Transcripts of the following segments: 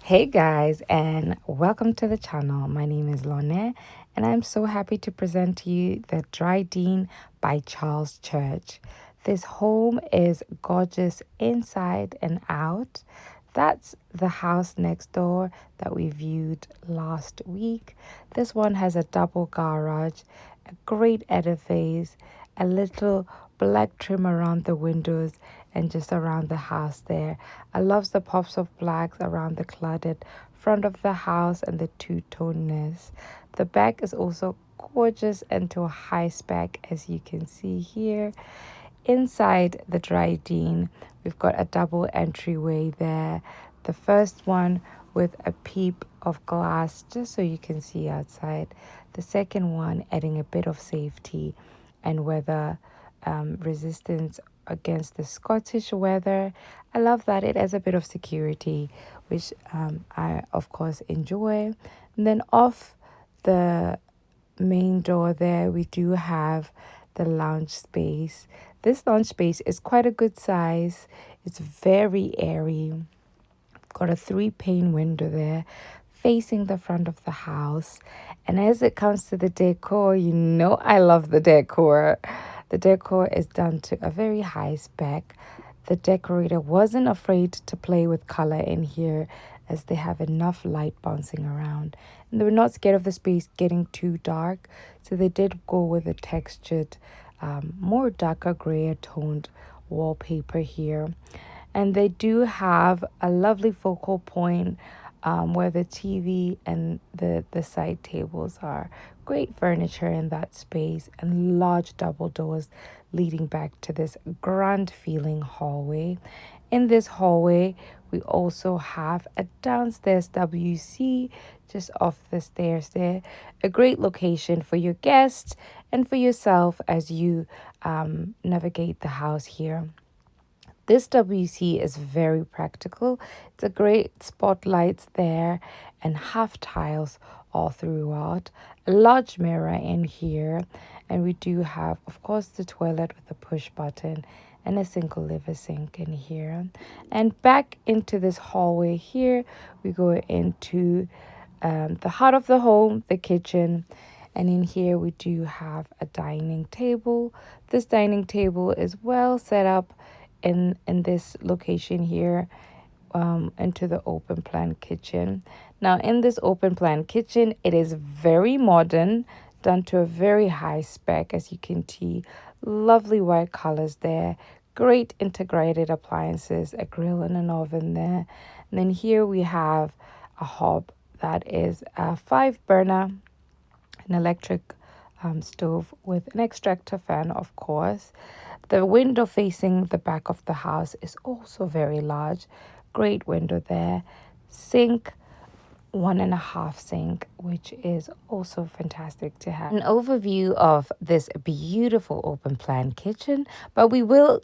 Hey guys, and welcome to the channel. My name is Lorne, and I'm so happy to present to you the Dryden by Charles Church. This home is gorgeous inside and out. That's the house next door that we viewed last week. This one has a double garage, a great edifice, a little black trim around the windows and just around the house there. I love the pops of blacks around the cluttered front of the house and the two-toneness. The back is also gorgeous and to a high spec, as you can see here. Inside the Dryden, we've got a double entryway there. The first one with a peep of glass just so you can see outside. The second one adding a bit of safety and weather resistance against the Scottish weather. I love that it has a bit of security, which I of course enjoy. And then off the main door there, we do have the lounge space. This lounge space is quite a good size. It's very airy. Got a 3-pane window there facing the front of the house. And as it comes to the decor, you know I love the decor. The decor is done to a very high spec. The decorator wasn't afraid to play with color in here as they have enough light bouncing around. And they were not scared of the space getting too dark, so they did go with a textured, more darker gray toned wallpaper here. And they do have a lovely focal point where the TV and the side tables are. Great furniture in that space and large double doors leading back to this grand feeling hallway. In this hallway, we also have a downstairs WC just off the stairs there. A great location for your guests and for yourself as you navigate the house here. This WC is very practical. It's a great spotlights there and half tiles all throughout. A large mirror in here. And we do have, of course, the toilet with the push button and a single liver sink in here. And back into this hallway here, we go into the heart of the home, the kitchen. And in here, we do have a dining table. This dining table is well set up in this location here into the open plan kitchen. Now in this open plan kitchen, it is very modern, done to a very high spec, as you can see. Lovely white colors there, great integrated appliances, a grill and an oven there. And then here we have a hob that is a 5-burner, an electric stove with an extractor fan, of course. The window facing the back of the house is also very large. Great window there. Sink, 1.5 sink, which is also fantastic to have. An overview of this beautiful open plan kitchen, but we will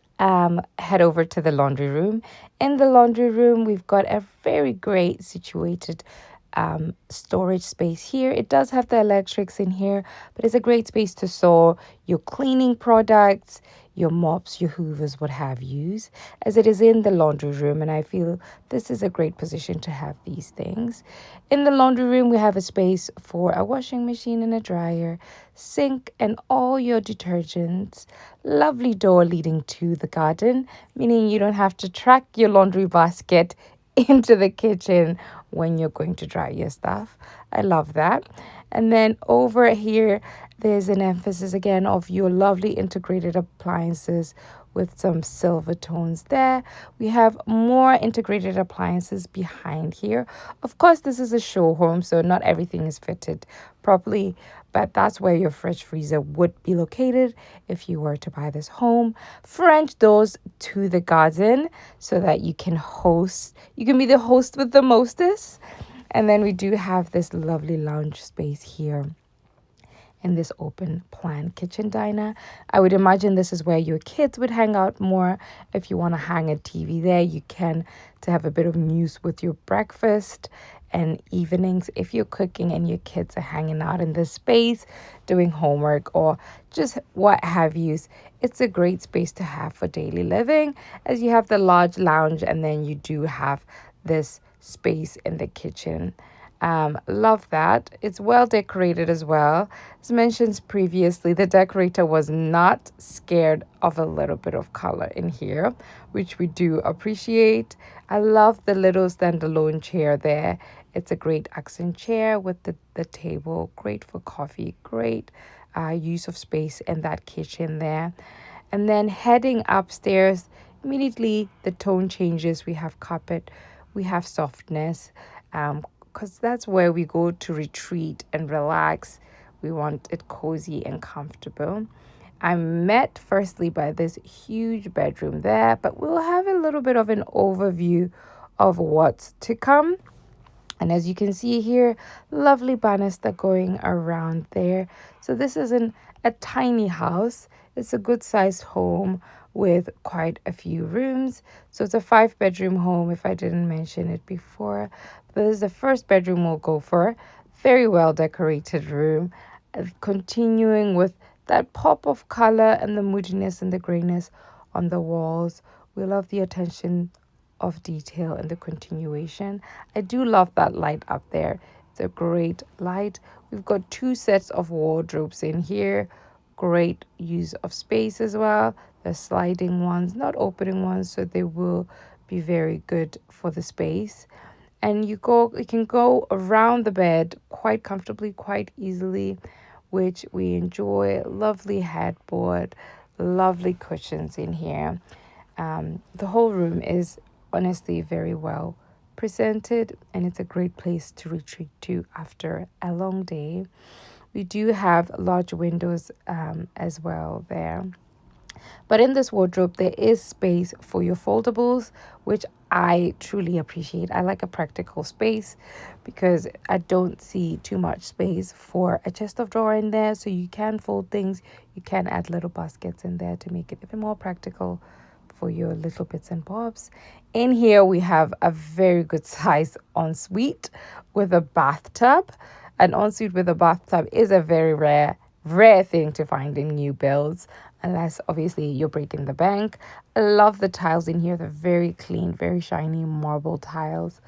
head over to the laundry room. In the laundry room, we've got a very great situated storage space here. It does have the electrics in here, but it's a great space to store your cleaning products, your mops, your hoovers, what have yous, as it is in the laundry room. And I feel this is a great position to have these things. In the laundry room, we have a space for a washing machine and a dryer, sink, and all your detergents. Lovely door leading to the garden, meaning you don't have to track your laundry basket into the kitchen when you're going to dry your stuff. I love that. And then over here, there's an emphasis again of your lovely integrated appliances with some silver tones there. We have more integrated appliances behind here. Of course, this is a show home, so not everything is fitted properly, but that's where your fridge freezer would be located if you were to buy this home. French doors to the garden so that you can be the host with the mostest. And then we do have this lovely lounge space here in this open plan kitchen diner. I would imagine this is where your kids would hang out more. If you want to hang a TV there, you can, to have a bit of news with your breakfast. And evenings, if you're cooking and your kids are hanging out in this space doing homework or just what have yous, it's a great space to have for daily living, as you have the large lounge and then you do have this space in the kitchen. Love that. It's well decorated as well. As mentioned previously, the decorator was not scared of a little bit of color in here, which we do appreciate. I love the little standalone chair there. It's a great accent chair with the table. Great for coffee. Great use of space in that kitchen there. And then heading upstairs, immediately the tone changes. We have carpet, we have softness, because that's where we go to retreat and relax. We want it cozy and comfortable. I'm met firstly by this huge bedroom there, but we'll have a little bit of an overview of what's to come. And as you can see here, lovely banister going around there. So this isn't a tiny house. It's a good sized home with quite a few rooms. So it's a 5-bedroom home, if I didn't mention it before. This is the first bedroom we'll go for. Very well decorated room. Continuing with that pop of color and the moodiness and the grayness on the walls. We love the attention of detail in the continuation. I do love that light up there. It's a great light. We've got 2 sets of wardrobes in here. Great use of space as well. The sliding ones, not opening ones, so they will be very good for the space. And you can go around the bed quite comfortably, quite easily, which we enjoy. Lovely headboard, lovely cushions in here. The whole room is honestly very well presented, and it's a great place to retreat to after a long day. We do have large windows as well there. But in this wardrobe, there is space for your foldables, which I truly appreciate. I like a practical space because I don't see too much space for a chest of drawer in there. So you can fold things. You can add little baskets in there to make it even more practical for your little bits and bobs. In here, we have a very good size ensuite with a bathtub. An ensuite with a bathtub is a very rare thing to find in new builds, unless obviously you're breaking the bank. I love the tiles in here. They're very clean, very shiny marble tiles.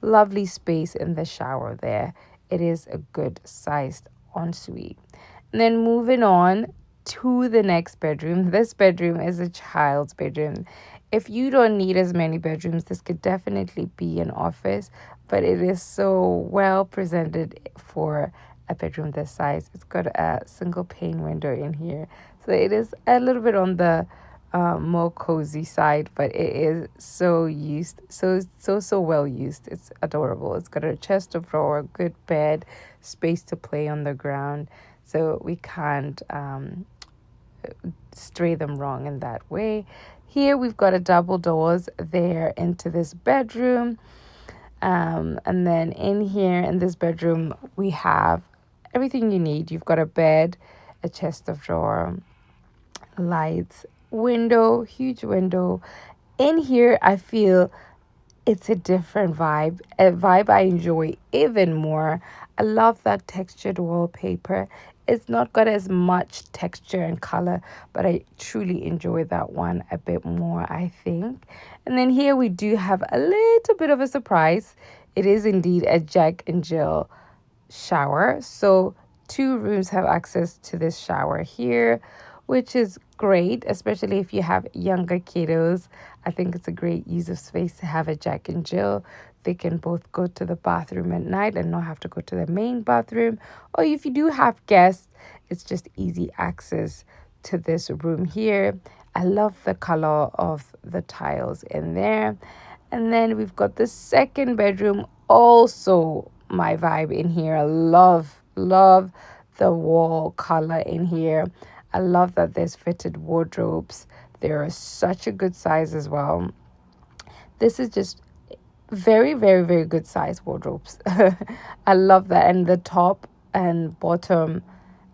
Lovely space in the shower there. It is a good sized ensuite. And then moving on to the next bedroom. This bedroom is a child's bedroom. If you don't need as many bedrooms, this could definitely be an office, but it is so well presented for a bedroom this size. It's got a single pane window in here, so it is a little bit on the more cozy side, but it is so well used. It's adorable. It's got a chest of drawer, good bed, space to play on the ground, so we can't stray them wrong in that way. Here we've got a double doors there into this bedroom. And then in here in this bedroom, we have everything you need. You've got a bed, a chest of drawer, lights, window, huge window. In here, I feel it's a different vibe, a vibe I enjoy even more. I love that textured wallpaper. It's not got as much texture and color, but I truly enjoy that one a bit more, I think. And then here we do have a little bit of a surprise. It is indeed a Jack and Jill shower. So 2 rooms have access to this shower here, which is great, especially if you have younger kiddos. I think it's a great use of space to have a Jack and Jill. They can both go to the bathroom at night and not have to go to the main bathroom. Or if you do have guests, it's just easy access to this room here. I love the color of the tiles in there. And then we've got the second bedroom, also my vibe in here. I love the wall color in here. I love that there's fitted wardrobes. They're such a good size as well. This is just very, very, very good size wardrobes. I love that. And the top and bottom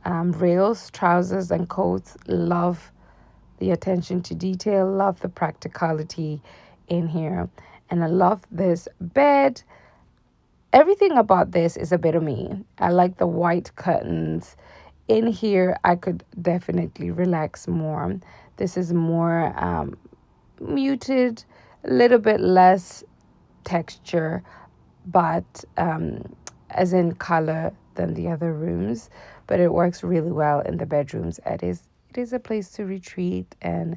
rails, trousers and coats, love the attention to detail, love the practicality in here. And I love this bed. Everything about this is a bit of me. I like the white curtains. In here, I could definitely relax more. This is more muted, a little bit less texture, but as in color than the other rooms, but it works really well in the bedrooms. It is a place to retreat and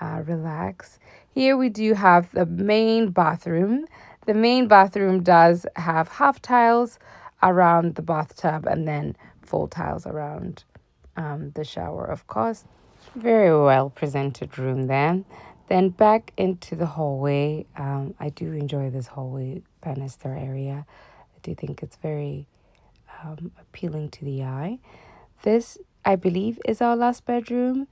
relax. Here we do have the main bathroom. The main bathroom does have half tiles around the bathtub and then full tiles around the shower, of course. Very well presented room there. Then back into the hallway. I do enjoy this hallway banister area. I do think it's very appealing to the eye. This, I believe, is our last bedroom.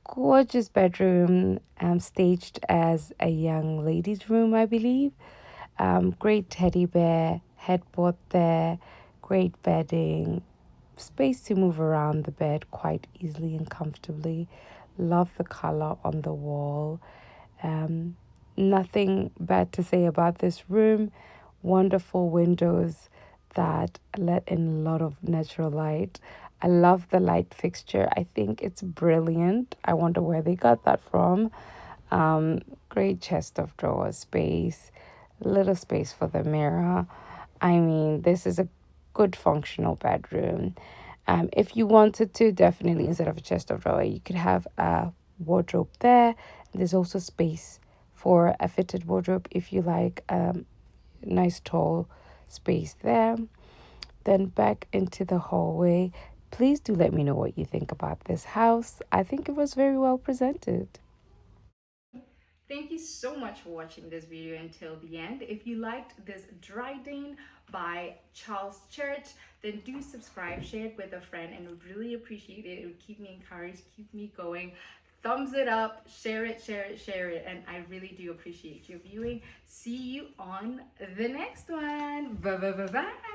Gorgeous bedroom, staged as a young lady's room, I believe. Great teddy bear, headboard there, great bedding, space to move around the bed quite easily and comfortably. Love the color on the wall. Um, Nothing bad to say about this room. Wonderful windows that let in a lot of natural light. I love the light fixture. I think it's brilliant. I wonder where they got that from. Great chest of drawers space, little space for the mirror. I mean, this is a good functional bedroom. If you wanted to, definitely instead of a chest of drawer, you could have a wardrobe there. There's also space for a fitted wardrobe if you like. Nice tall space there. Then back into the hallway. Please do let me know what you think about this house. I think it was very well presented. Thank you so much for watching this video until the end. If you liked this Dryden by Charles Church, then do subscribe, share it with a friend, and would really appreciate it. It would keep me encouraged, keep me going. Thumbs it up, share it, share it, share it, and I really do appreciate your viewing. See you on the next one. Bye bye bye bye.